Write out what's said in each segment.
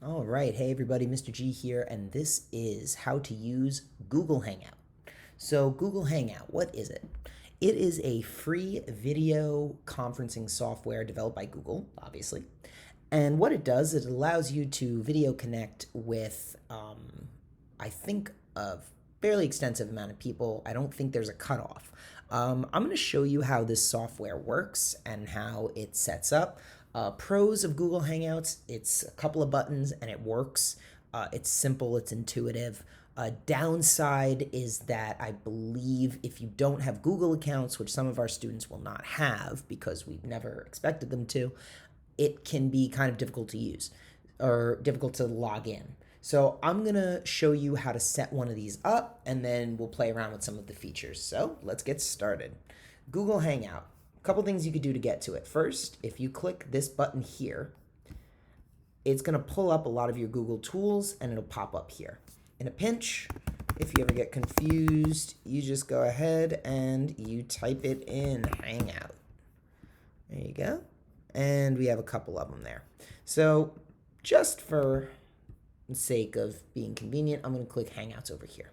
All right, hey everybody, Mr. G here, and this is how to use Google Hangout. So, Google Hangout, what is it? It is a free video conferencing software developed by Google, obviously. And what it does is it allows you to video connect with, I think, a fairly extensive amount of people. I don't think there's a cutoff. I'm going to show you how this software works and how it sets up. Pros of Google Hangouts, it's a couple of buttons and it works. It's simple, it's intuitive. Downside is that I believe if you don't have Google accounts, which some of our students will not have because we've never expected them to, it can be kind of difficult to use or difficult to log in. So I'm going to show you how to set one of these up and then we'll play around with some of the features. So let's get started. Google Hangout. A couple things you could do to get to it. First, if you click this button here, it's going to pull up a lot of your Google tools and it'll pop up here. In a pinch, if you ever get confused, you just go ahead and you type it in Hangout. There you go. And we have a couple of them there. So just for the sake of being convenient, I'm going to click Hangouts over here.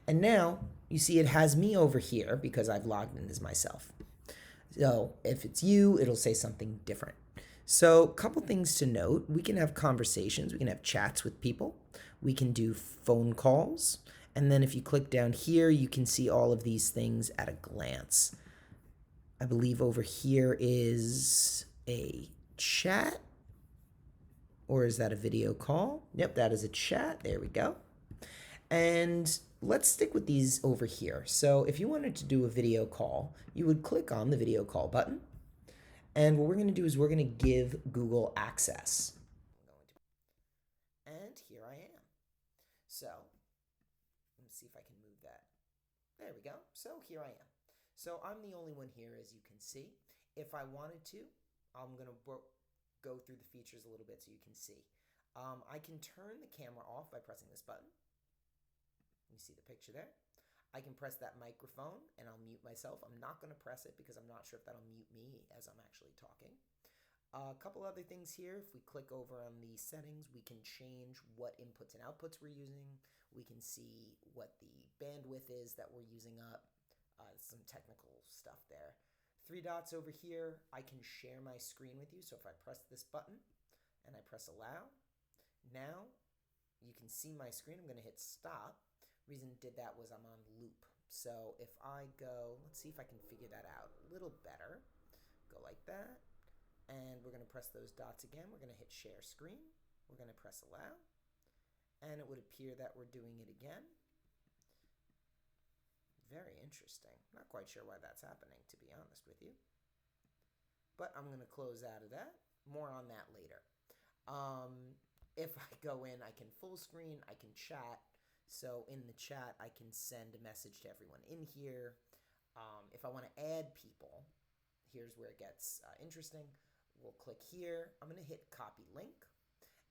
And now you see it has me over here because I've logged in as myself. So if it's you, it'll say something different. So a couple things to note. We can have conversations. We can have chats with people. We can do phone calls. And then if you click down here, you can see all of these things at a glance. I believe over here is a chat. Or is that a video call? Yep, that is a chat. There we go. And let's stick with these over here. So if you wanted to do a video call, you would click on the video call button. And what we're going to do is we're going to give Google access. And here I am. So let me see if I can move that. There we go. So here I am. So I'm the only one here, as you can see. If I wanted to, I'm going to go through the features a little bit so you can see. I can turn the camera off by pressing this button. You see the picture there. I can press that microphone and I'll mute myself. I'm not going to press it because I'm not sure if that'll mute me as I'm actually talking. A couple other things here. If we click over on the settings, we can change what inputs and outputs we're using. We can see what the bandwidth is that we're using up. Some technical stuff there. Three dots over here, I can share my screen with you. So if I press this button and I press allow, now you can see my screen. I'm going to hit stop. Reason it did that was I'm on loop. So if I go, let's see if I can figure that out a little better. Go like that. And we're going to press those dots again. We're going to hit share screen. We're going to press allow. And it would appear that we're doing it again. Very interesting. Not quite sure why that's happening, to be honest with you. But I'm going to close out of that. More on that later. If I go in, I can full screen, I can chat. So in the chat, I can send a message to everyone in here. If I want to add people, here's where it gets interesting. We'll click here. I'm going to hit copy link.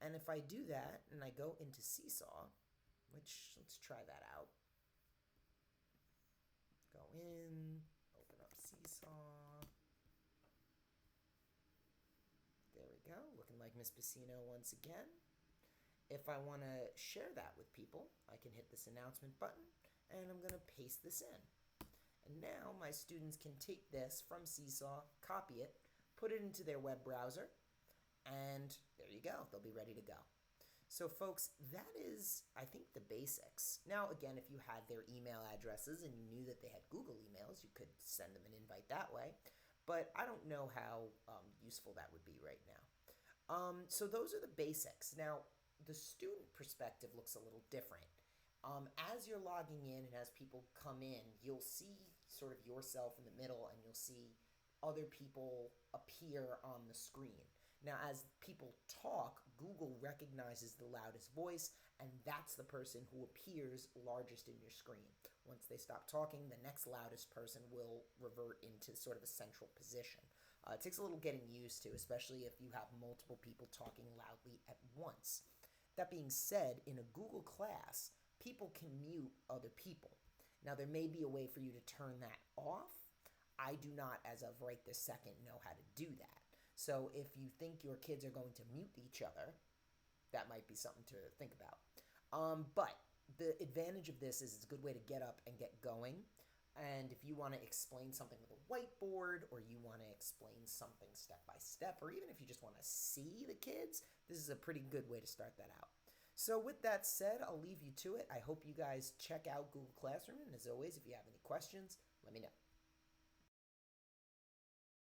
And if I do that and I go into Seesaw, which let's try that out. Go in, open up Seesaw. There we go, looking like Miss Pacino once again. If I want to share that with people, I can hit this announcement button and I'm going to paste this in. And now my students can take this from Seesaw, copy it, put it into their web browser, and there you go, they'll be ready to go. So folks, that is, I think, the basics. Now, again, if you had their email addresses and you knew that they had Google emails, you could send them an invite that way. But I don't know how useful that would be right now. So those are the basics. Now, the student perspective looks a little different. As you're logging in and as people come in, you'll see sort of yourself in the middle and you'll see other people appear on the screen. Now, as people talk, Google recognizes the loudest voice, and that's the person who appears largest in your screen. Once they stop talking, the next loudest person will revert into sort of a central position. It takes a little getting used to, especially if you have multiple people talking loudly at once. That being said, in a Google class, people can mute other people. Now, there may be a way for you to turn that off. I do not, as of right this second, know how to do that. So if you think your kids are going to mute each other, that might be something to think about. But the advantage of this is it's a good way to get up and get going. And if you want to explain something with a whiteboard, or you want to explain something step by step, or even if you just want to see the kids, this is a pretty good way to start that out. So with that said, I'll leave you to it. I hope you guys check out Google Classroom. And as always, if you have any questions, let me know.